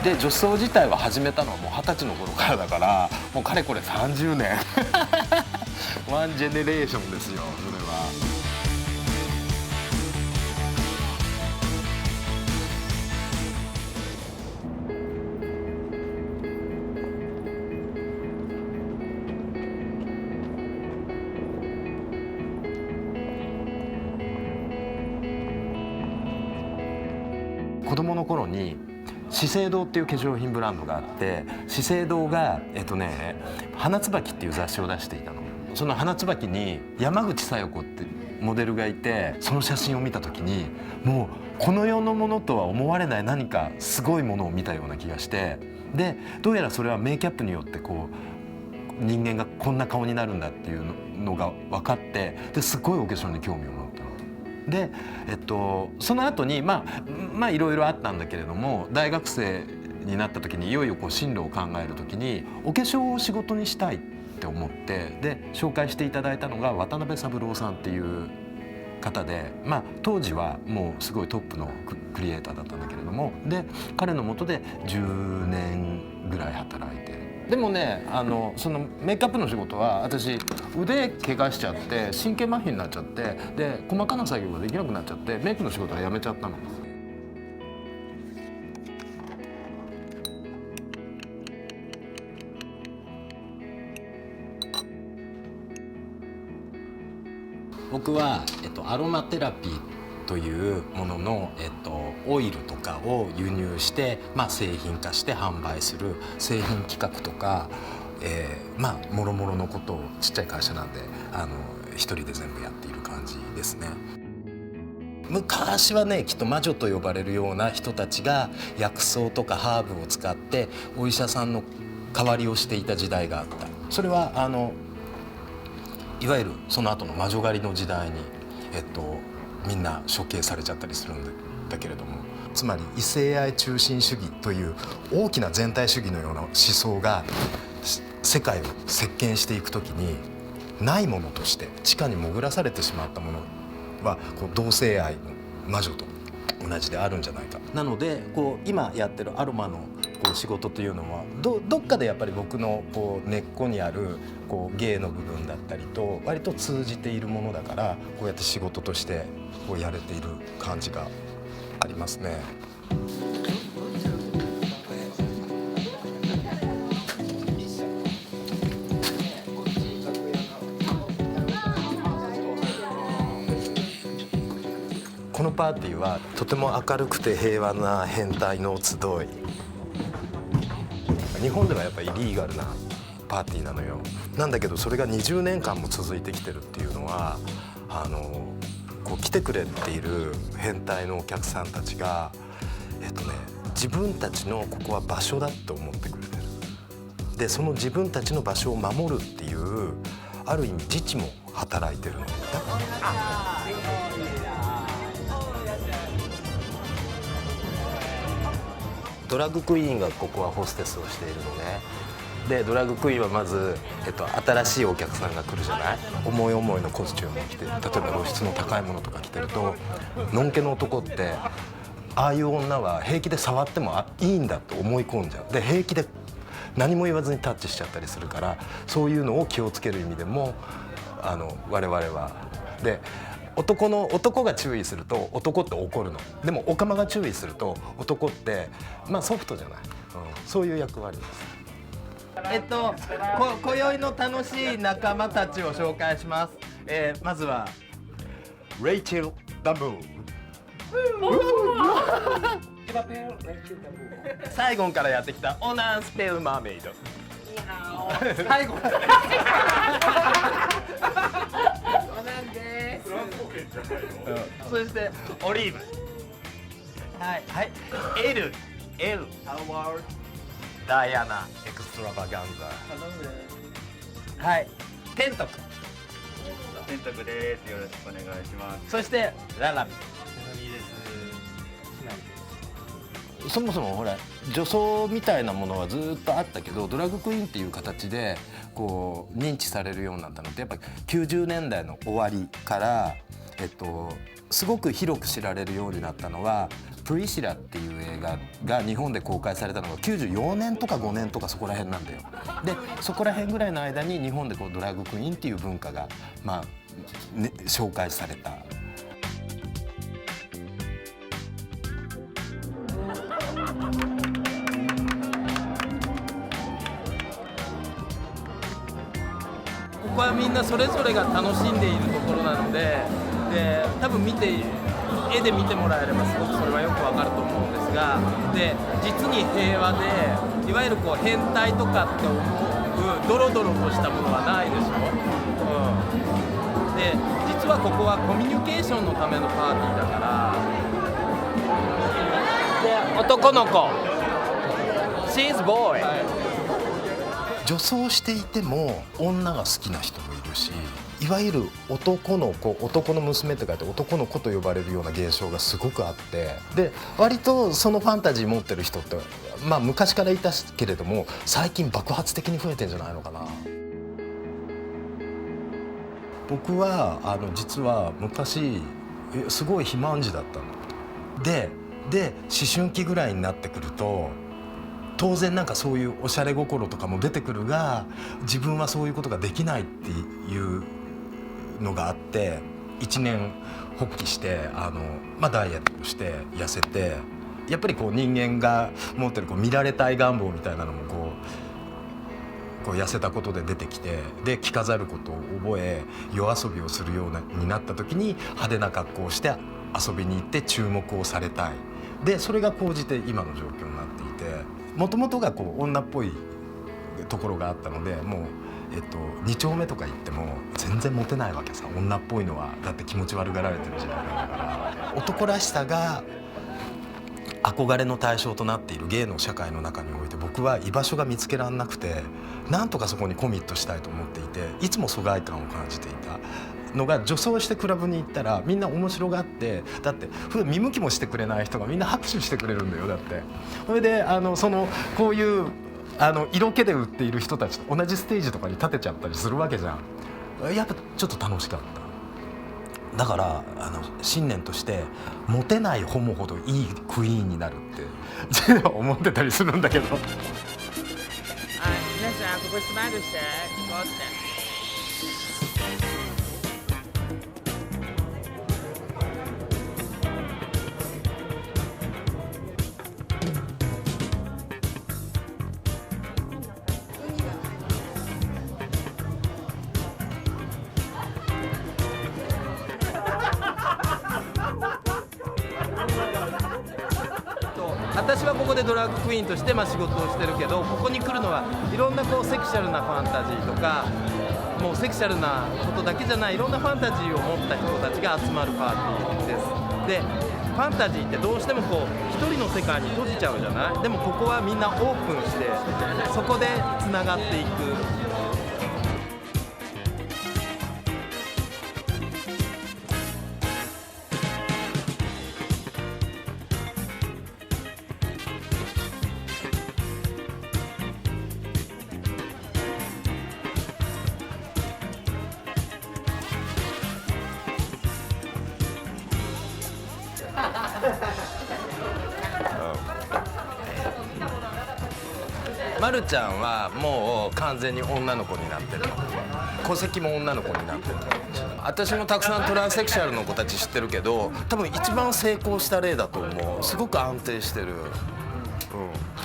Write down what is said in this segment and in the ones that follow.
で女装自体は始めたのはもう20歳の頃からだから、もうかれこれ30年ワンジェネレーションですよ、それは。子供の頃に資生堂っていう化粧品ブランドがあって、資生堂が花椿っていう雑誌を出していたの。その花椿に山口小夜子ってモデルがいて、その写真を見た時にもうこの世のものとは思われない何かすごいものを見たような気がして、でどうやらそれはメイキャップによってこう人間がこんな顔になるんだっていうのが分かって、ですごいお化粧に興味を持ったの。で、その後にまあいろいろあったんだけれども、大学生になった時にいよいよこう進路を考える時にお化粧を仕事にしたいって思って、で紹介していただいたのが渡辺三郎さんっていう方で、当時はもうすごいトップのクリエイターだったんだけれども、で彼の下で10年ぐらい働いて。でもね、そのメイクアップの仕事は私腕怪我しちゃって神経麻痺になっちゃって、で細かな作業ができなくなっちゃって、メイクの仕事は辞めちゃったの。僕は、アロマテラピーというものの、オイルとかを輸入して、製品化して販売する製品企画とか、もろもろのことをちっちゃい会社なんで一人で全部やっている感じですね。昔はね、きっと魔女と呼ばれるような人たちが薬草とかハーブを使ってお医者さんの代わりをしていた時代があった。それはいわゆるその後の魔女狩りの時代に、みんな処刑されちゃったりするんだけれども、つまり異性愛中心主義という大きな全体主義のような思想が世界を席巻していくときに、ないものとして地下に潜らされてしまったものはこう同性愛の魔女と同じであるんじゃないか。なのでこう今やってるアロマのこう仕事というのはどっかでやっぱり僕のこう根っこにあるこう芸の部分だったりと割と通じているものだから、こうやって仕事としてこうやれている感じがありますね。このパーティーはとても明るくて平和な変態の集い。日本ではやっぱりイリーガルなパーティーなのよ。なんだけどそれが20年間も続いてきてるっていうのはこう来てくれている変態のお客さんたちが自分たちのここは場所だって思ってくれてる。でその自分たちの場所を守るっていうある意味自治も働いてるの。ドラッグクイーンがここはホステスをしているのね。でドラッグクイーンはまず、新しいお客さんが来るじゃない。思い思いのコスチュームを着て、例えば露出の高いものとか着てると、のんけの男ってああいう女は平気で触ってもいいんだと思い込んじゃう。で平気で何も言わずにタッチしちゃったりするから、そういうのを気をつける意味でも我々はで男が注意すると男って怒るの。でもオカマが注意すると男ってソフトじゃない、そういう役割です。今宵の楽しい仲間たちを紹介します。まずはレイチェル・ダブー、サイゴンからやってきたオナン・スペル・マーメイド。サイゴンそしてオリーブ、はいはい、エルダイアナエクストラバガンザ、はい、テントクです。よろしくお願いします。そしてララミです。そもそもほら女装みたいなものはずっとあったけど、ドラッグクイーンっていう形でこう認知されるようになったのってやっぱり90年代の終わりから、すごく広く知られるようになったのはプリシラっていう映画が日本で公開されたのが94年とか5年とかそこら辺なんだよ。でそこら辺ぐらいの間に日本でドラァグクイーンっていう文化が、紹介された。ここはみんなそれぞれが楽しんでいるところなので、多分絵で見てもらえればすごくそれはよくわかると思うんですが、実に平和で、いわゆる変態とかって思うドロドロとしたものはないでしょ。で実はここはコミュニケーションのためのパーティーだから、で男の子 She's boy、女装していても女が好きな人もいるし、いわゆる男の子、男の娘とかって男の子と呼ばれるような現象がすごくあって、で割とそのファンタジー持ってる人って昔からいたけれども最近爆発的に増えてんじゃないのかな。僕は実は昔すごい肥満児だったので思春期ぐらいになってくると当然そういうおしゃれ心とかも出てくるが、自分はそういうことができないっていうのがあって、一年発起してダイエットをして痩せて、やっぱり人間が持ってる見られたい願望みたいなのも痩せたことで出てきて、で着飾ることを覚え、夜遊びをするようになった時に派手な格好をして遊びに行って注目をされたい。でそれが高じて今の状況になっていて、もともとが女っぽいところがあったので、もう2丁目とか行っても全然モテないわけさ。女っぽいのはだって気持ち悪がられてる時代なんだから。男らしさが憧れの対象となっている芸の社会の中において、僕は居場所が見つけられなくて、なんとかそこにコミットしたいと思っていて、いつも疎外感を感じていたのが、女装してクラブに行ったらみんな面白がって、だって普段見向きもしてくれない人がみんな拍手してくれるんだよ。だってそれでこういう色気で売っている人たちと同じステージとかに立てちゃったりするわけじゃん。やっぱちょっと楽しかった。だから信念としてモテないホモほどいいクイーンになるって思ってたりするんだけど。皆さんここスマイルしてこうって。私はここでドラッグクイーンとして仕事をしてるけど、ここに来るのはいろんなセクシャルなファンタジーとか、もうセクシャルなことだけじゃないいろんなファンタジーを持った人たちが集まるパーティーです。でファンタジーってどうしても一人の世界に閉じちゃうじゃない。でもここはみんなオープンして、そこでつながっていく。まるちゃんはもう完全に女の子になってるの。戸籍も女の子になってるの。私もたくさんトランセクシャルの子たち知ってるけど、多分一番成功した例だと思う。すごく安定してる。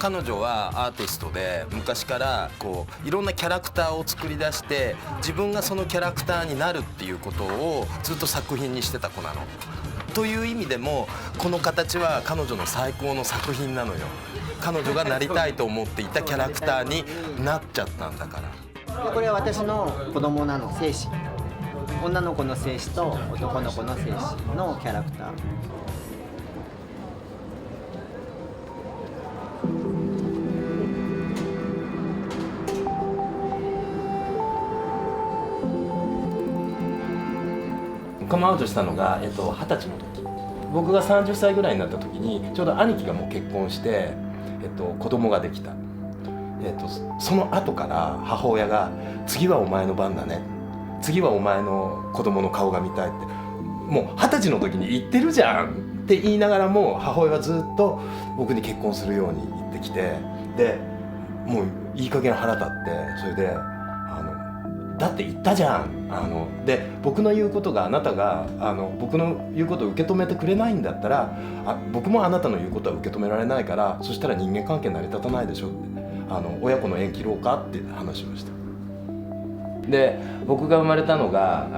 彼女はアーティストで、昔からいろんなキャラクターを作り出して、自分がそのキャラクターになるっていうことをずっと作品にしてた子なの。という意味でもこの形は彼女の最高の作品なのよ。彼女がなりたいと思っていたキャラクターになっちゃったんだから。これは私の子供なの、精子。女の子の精子と男の子の精子のキャラクター。カムアウトしたのが、20歳の時、僕が30歳ぐらいになった時にちょうど兄貴がもう結婚して、子供ができた。その後から母親が「次はお前の番だね、次はお前の子供の顔が見たい」ってもう20歳の時に言ってるじゃんって言いながらも母親はずっと僕に結婚するように言ってきて、でもういい加減腹立って、それでだって言ったじゃん、で僕の言うことがあなたが僕の言うことを受け止めてくれないんだったら、僕もあなたの言うことは受け止められないから、そしたら人間関係成り立たないでしょって、親子の縁切ろうかって話をした。で僕が生まれたのが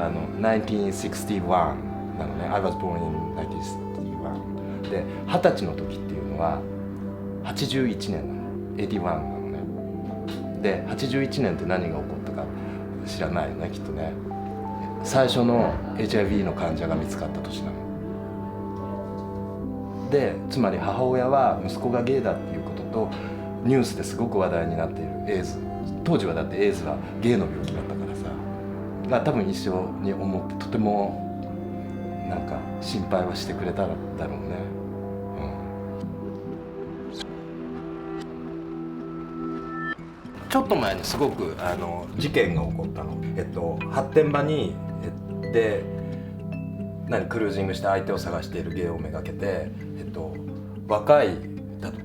1961なのね。 I was born in 1961で、20歳の時っていうのは81年なの、81なのね。で81年って何が起こったか知らないよねきっとね。最初の HIV の患者が見つかった年なので、つまり母親は息子がゲイだっていうことと、ニュースですごく話題になっているエイズ、当時はだってエイズはゲイの病気だったからさ、が多分一緒に思って、とてもなんか心配はしてくれただろうね。ちょっと前にすごく事件が起こったの。発展場にでクルージングして相手を探しているゲイをめがけて、若い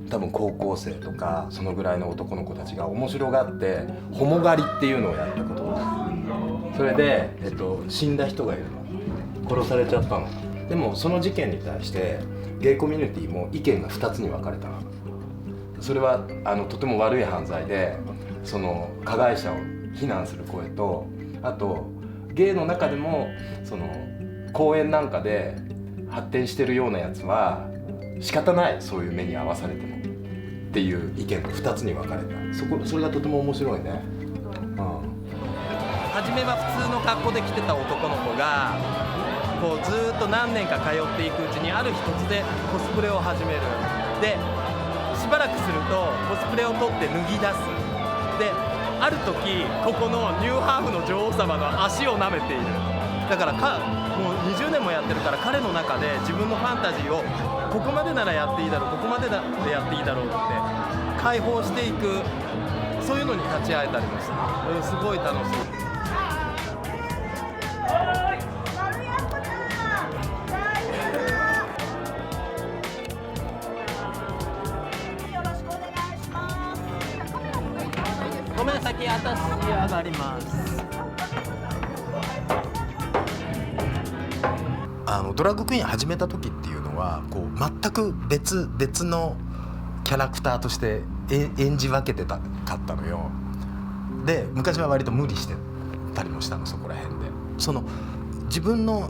多分高校生とかそのぐらいの男の子たちが面白がってホモ狩りっていうのをやったことがある。それで、死んだ人がいるの、殺されちゃったの。でもその事件に対してゲイコミュニティも意見が2つに分かれたの。それはとても悪い犯罪で、その加害者を非難する声と、あとゲイの中でもその公園なんかで発展してるようなやつは仕方ない、そういう目に遭わされてもっていう意見が2つに分かれた。それがとても面白いね。初めは普通の格好で来てた男の子がこうずっと何年か通っていくうちに、ある日突然コスプレを始める。でしばらくするとコスプレを取って脱ぎ出す。である時ここのニューハーフの女王様の足を舐めている。だからもう20年もやってるから、彼の中で自分のファンタジーをここまでならやっていいだろう、ここまででやっていいだろうって解放していく、そういうのに立ち会えたりもする。すごい楽しい。ごめん、先私上がります。ドラッグクイーン始めた時っていうのはこう全く別のキャラクターとして演じ分けてたかったのよ。で昔は割と無理してたりもしたの、そこら辺で。その自分の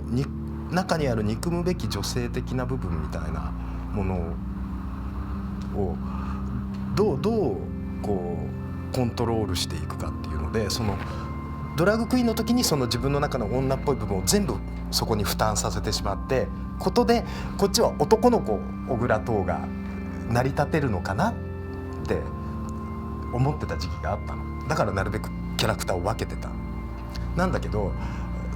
中にある憎むべき女性的な部分みたいなものをどうこうコントロールしていくかっていうので、そのドラッグクイーンの時にその自分の中の女っぽい部分を全部そこに負担させてしまってことで、こっちは男の子小倉等が成り立てるのかなって思ってた時期があったの。だからなるべくキャラクターを分けてた。なんだけど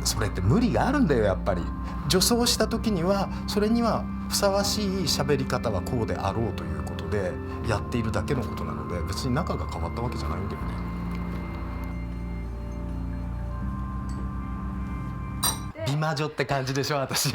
それって無理があるんだよ、やっぱり。女装した時にはそれにはふさわしい喋り方はこうであろうということでやっているだけのことなので、別に仲が変わったわけじゃないんだよね。美魔女って感じでしょ、私。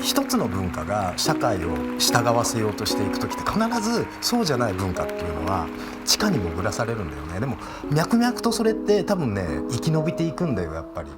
一つの文化が社会を従わせようとしていく時って必ずそうじゃない文化っていうのは地下に潜らされるんだよね。でも脈々とそれって多分ね生き延びていくんだよ、やっぱり。